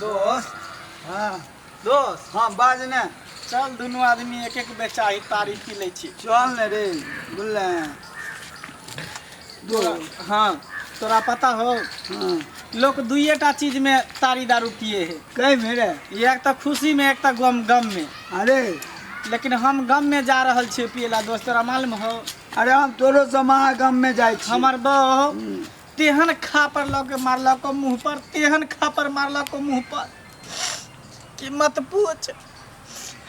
दोस्त हाँ दोस्त हाँ बाज ने चल दोनों आदमी एक एक बेचाही तारी पी ले छी। चल ने रे बोले दो हाँ तोरा पता हो हाँ लोग दुइटा चीज में तारी दारू पिए है। कहीं मेरे एक तो खुशी में एक तो गम में। अरे लेकिन हम गम में जा रहल छिए पियला दोस्त तोरा मालूम हो। अरे हम तोरो समागम में जाए छी। हमर बहू तेहन खापर लग मारलक मुँह पर, तेहन खापर मारलक मुँह पर कि मत पूछ।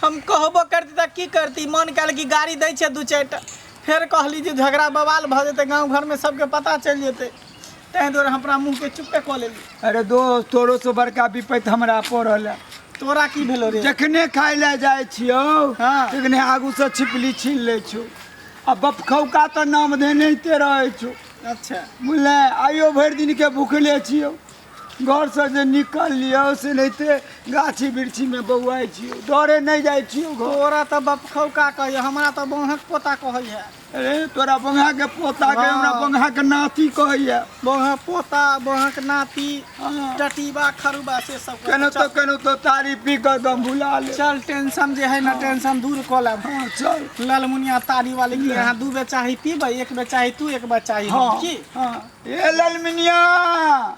हम कहबो करती त की करती, मन कल की गाड़ी दै छै दू चारि टा, फिर कहली जे झगड़ा बवाल भ जेतै गाँव घर में सबके पता चल जेतै, तैं दुआरे हमरा मुँह के चुप्पे कऽ लेली। अरे दोस्त तोरो से बड़का विपत हमरा पड़ल है। तोरा की भेलो रे? जखने खाय ले जाए छियो हाँ। तखने आगू से छिपली छीन ले छो। अब बपखौका तो नाम देने रहे छो। अच्छा बुझले आइयो भरि दिन के भूखले छियो, घर से जे निकल लियो से नहीं ते गाछी वृक्षी में बौआई छियो, डरे नहीं जाए छियो घर। तोरा तो बपखौका कहिए, हमरा तो बौहक पोता कहैया। अरे तोरा बंगा के पोता के हमरा बंगा के नाती कहैया। बौहक पोता बौहक नाती हाँ। टटीबा खरुबा से सब केनो तो तारी पी कर दम भुला ले। चल टेंशन जे है ना टेंशन दूर कऽ लेब। हाँ चल ललमुनिया तारी वाले के यहाँ 2 बेचाही पीबै, 1 बेचाही तू 1 बेचाही हम हाँ की। हाँ ए ललमिनिया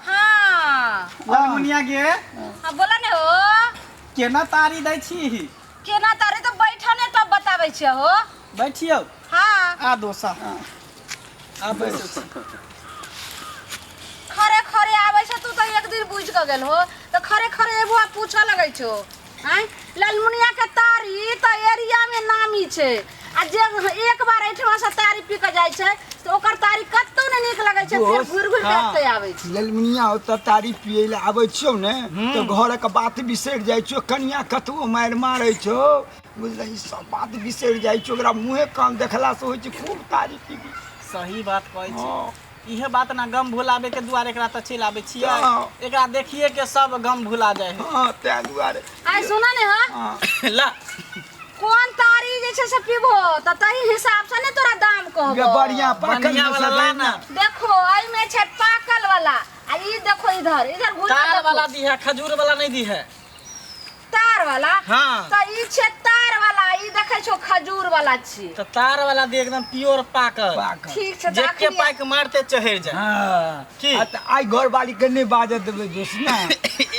हाँ ललमुनिया गे हाँ बोला ने हो केना तारी दै छी? केना तारे तो बैठा ने तब बताबै छिय हो। बैठियो हाँ आ दोसा आ बैठो छी। खरे खरे आबै छ, तू तो एक दिन बुझ क गेल हो तो खरे खरे एबो पूछ लगै छो। हैं ललमुनिया के तारी तो एरिया में नामी छै, आ जे एक बार एठमा से तारी पी के जाय छै तो ओकर तारी कत्तो ने नीक लगै छै, फिर घुर घुर देखते आबै छै। ललमिनिया होता तारी पिए ले आबै छियो ने तो घर के बात बिसरि जाइ छियो, कनिया कतबो मारि मारै छो बुझले ई सब बात बिसरि जाइ छियो। ओकरा मुँहे कान देखला से होइ छै खूब तारी पीबी। सही बात कहै छी। हाँ। इहे बात ना गम भुलाबे के दुआरे एकरा त चलि आबै छियै। हाँ। एकरा देखिए के सब गम भुला जाय है। हाँ तै दुआरे आइ सुन ने हो हाँ ला कोन तारी जे छै से पीबो त तही हिसाब से ने तोरा दाम गे कहबो। बढ़िया पाकल बढ़िया में वाला से ला दै ना। देखो आई में छै पाकल वाला, आ ई देखो इधर इधर घुर तार वाला दी है, खजूर वाला नहीं दी है। तार वाला हाँ त ई छै तार वाला, ई देखै छो खजूर वाला छी। तो तार वाला दी एकदम प्योर पाकल। पाकल। ठीक छै जेके देखलिए। पाइक मारते चढ़ जाए। हाँ की? आ त आई घर वाली के नहीं बाजे देबे दोस्त ना।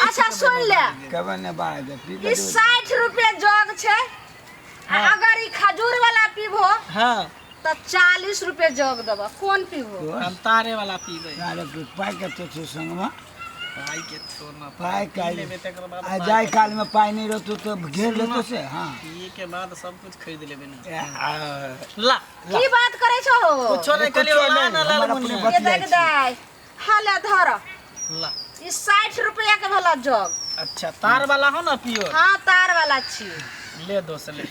अच्छा सुन ले, कबे ने बाजे पी ई 60 रुपए जग छै, आ हाँ। अगर ई खजूर वाला पीबो हाँ त 40 रुपए जग देबो। कोन पीबो? हम तारे वाला पीबे। अरे पाई के तो संग में पाई के छोड़ना पाई काल लेबे तकर बाद आ जाए काल में पाई नहीं रहतो तो घेर लेतो से। हाँ पिए के बाद सब कुछ खरीद लेबे ना। आ, ला की बात करे छो? कुछो नहीं कलियो कुछो ला नहीं, ना हमारा ललमुनिया। अपने ये देख दे हाले धर, ला ई 60 रुपया के वाला जग। अच्छा तार वाला हो ना प्योर। हाँ तार वाला छी। ले दोस्त ले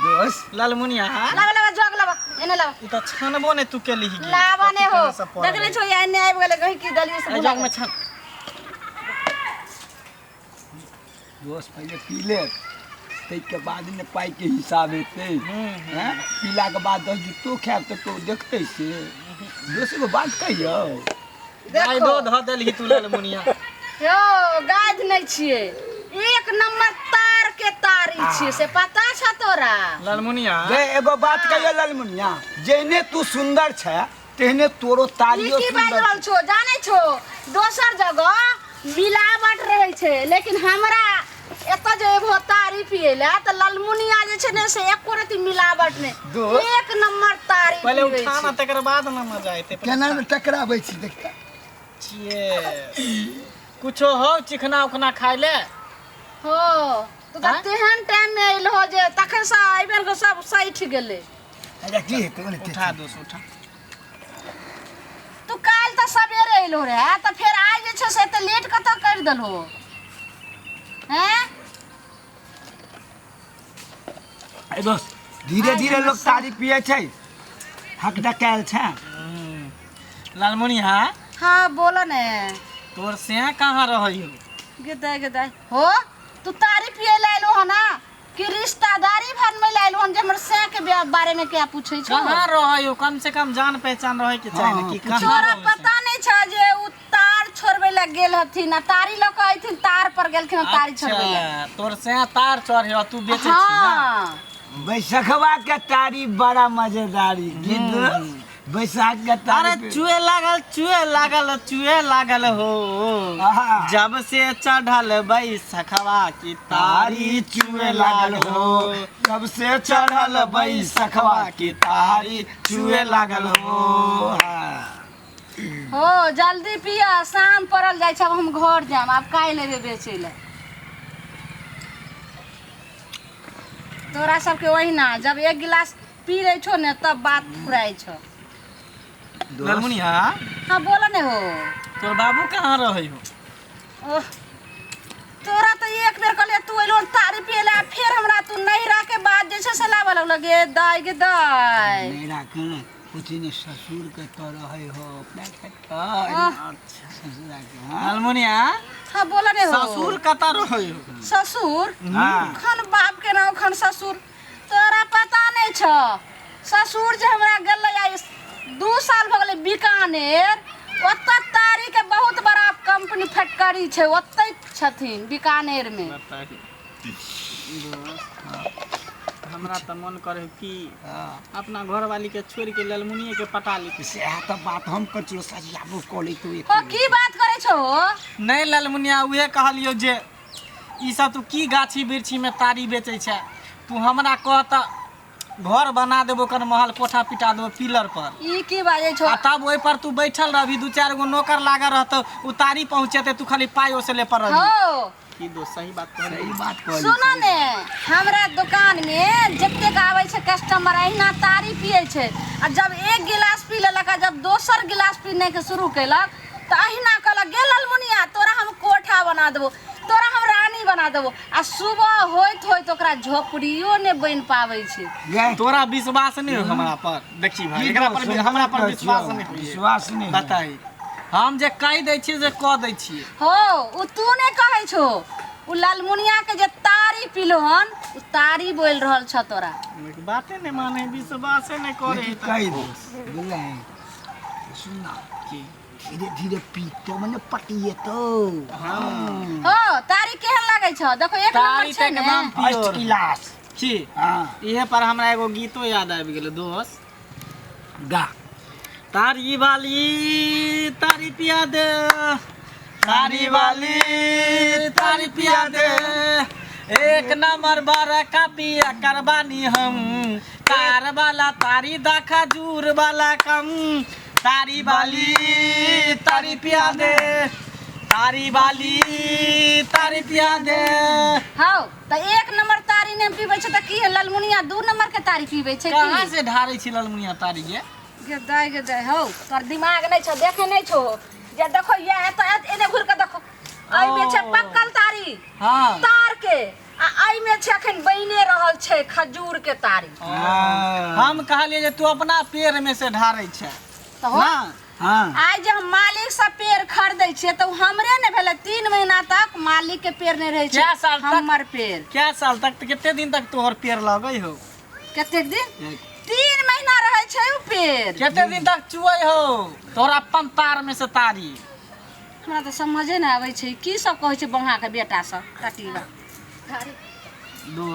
दोस्त ललमुनिया। लावा लावा जग लावा, एने लावा ई त छानबो ने तू के लिही। लावा ने हो। देख ले छो ये एने आबि गेले कहीं की दलियो से जग में छान। दोस्त पहले पी ले तै के बाद ने पाई के हिसाब हेते हैं। पीला के बाद 10 जूतो खाब तो देखते से दोस्त को बात कहियो। गाय देखो दो ध देलही तू ललमुनिया। यो गाज नहीं छिए, एक नंबर तार के तारी छिए से पता छ तोरा? ललमुनिया गे एगो बात कहियो ललमुनिया, जेने तू सुंदर छै तेने तोरो ई तालियो की बाज सुंदर रहल छो जाने छो? दोसर जगह मिलावट रहे छै, लेकिन हमरा एत जे एगो तारी पिएला त ललमुनिया जे छै ने से एको रति मिलावट ने, दोस्त। एक नंबर तारी पहले पीबै उठाना छै। तकर बाद ना मजा आते। केना ने टकराबै छी देखता। छिए कुछो हो चिकना उखना खाइ ले। हो तू त हाँ? तेहन टाइम में आइल हो जे तखन से आइबेर के सब सैठ गेले। अरे की हेतै ओने उठा दोस्त उठा। तू काल त सवेरे आइल हो रे, त फिर आज जे छै से त लेट कत कर देलहो हैं? ए दोस्त धीरे धीरे लोग तारी पिए छै, हक डकायल छै। ललमुनिया हाँ बोलो ने। तोर से कहाँ रहियो? गदाय गदाय हो तू तारी पिए लाइलो हो ना कि रिश्तेदारी भर में लाइलो हो जे हमर से के बारे में क्या पूछै छो? कहाँ रहियो? कम से कम जान पहचान रहे के चाहिए ना कि कहाँ छोरा रहो से। पता नहीं छ जे उ तार छोड़बे ला गेल हथिन, तारी लऽ के अइथिन, तार पर गेलखिन तारी छोड़बे ला। तोर से तार चढ़े तू बेचे छी ना। हाँ बैसखवा के तारी बड़ा मजेदारी गीत। बैसाख के अरे तारी चुए लागल हो आहा। जब से चढ़ल बैसखवा की तारी चुए लागल हो, जब से चढ़ल बैसखवा की तारी चुए लागल हो। हो जल्दी पिया, शाम पड़ल जाइ छै, अब हम घर जाम, आब काहे लेबे बेचे ले। तोरा सबके ओहिना जब एक गिलास पी लै छो ने तब बात फुराई छो। ललमुनिया हाँ बोला ने हो। तोर बाबू कहाँ रहे हो? ओह, तोरा तो एक बेर कहले तू अइलो तारी पियला, फिर हमरा तू नहीं रह के बाद जैसे से लावे लगे दाई के दाई। मेरा कहना कुछ ने ससुर के तो रहे हो अपना के आह। ससुरा के। हाँ ललमुनिया हाँ बोला ने हो। ससुर कता रहे हो? ससुर हाँ। खन बाप के नाम खन ससुर, तोरा पता नहीं छ। ससुर जे हमरा गेलै 2 साल भ गेलै बीकानेर, ओतऽ तारी के बहुत बड़ा कंपनी फैक्ट्री छै, ओतै छथिन बीकानेर में। हमरा तो मन करे कि अपना घर वाली के छोड़ के ललमुनिये के पटा ली। से तो बात हम कर चलो सजियाबो कॉलेज तो एक हो की बात करे छो? नहीं ललमुनिया उहे कहलियो जे ई सब तू की गाछी बिरछी में तारी बेचे छै, तू हमरा कहता घर बना देबो, कन महल कोठा पिटा देबो पिलर पर, ई की बाजे छो? आ तब ओहि पर तू बैठल रहबी, 2-4 गो नौकर लागा रहतो, उतारी पहुंचेते, तू खाली पाई ओसे ले पर रहबी। हो की दो सही बात कह रही। सही बात कॉलेज। सुनो ने, हमरा दुकान में जते आवे छै कस्टमर अहिना तारी पिए छै, आ जब एक गिलास पी लेलक, आ जब दोसर गिलास पीने के शुरू केलक तो अहिना कहलक गे ललमुनिया तोरा हम कोठा बना देबो, तोरा हम रानी बना देबो, आ सुबह होइत होइत ओकरा झोपड़ियो ने बन पावे छै। गे तोरा विश्वास नहीं हो हमरा पर? देखी भाई एकरा पर हमरा पर विश्वास नहीं हो। विश्वास नहीं है। बताई हम जे कह दै छियै जे कह दै छियै। हो उ तू ने कहै छो, उ ललमुनिया के जे तारी पिलोहन उ तारी बोल रहल छ तोरा। बाते नहीं माने, विश्वास नहीं करे। लेकिन कह दो बुझले सुनना की धीरे धीरे पी तो मने पटिए तो। हाँ हो तारी केहन लागे छ? देखो एक तारी नंबर छै ते ने। एकदम फर्स्ट प्योर क्लास। छी। हाँ इहे पर हमरा एगो गीतो याद आबि गेलै दोस्त। गा तारी वाली तारी पिया दे, तारी वाली तारी पिया दे, 1 नंबर बारा का पिया करबानी हम, कार वाला तारी दा खजूर वाला कम, तारी वाली तारी पिया दे, तारी वाली तारी पिया दे। हाँ तो 1 नंबर तारी ने पीबै छै त की ललमुनिया 2 नंबर के तारी पीबै छै कहाँ की? से ढारै छी ललमुनिया तारी गे? गे दाई हो तोर दिमाग नहीं छो, देखे नहीं छो जे देखो ये तो एने घुर के देखो, आई में छै पक्कल तारी हाँ तार के, आ आई में छै अखन बइने रहल छै खजूर के तारी। हम कहलिए जे तू अपना पेड़ में से ढारै छै तो हो ना। हाँ आज जे हम मालिक से पेड़ खरीदै छियै तो हमरे ने भेले, 3 महीना तक मालिक के पेड़ नहीं रहे क्या साल छै तक? हमर पेड़। क्या साल तक कितने दिन तक तोहर पेड़ लगै हो? कतेक दिन? 3 महीना रहे छै उ पेड़। कितने दिन तक चुए हो तोहर अपन तार में से तारी? हमरा तो समझे नहीं आबै छै की सब कहै छै बंगा के बेटा सब कटीवा। दो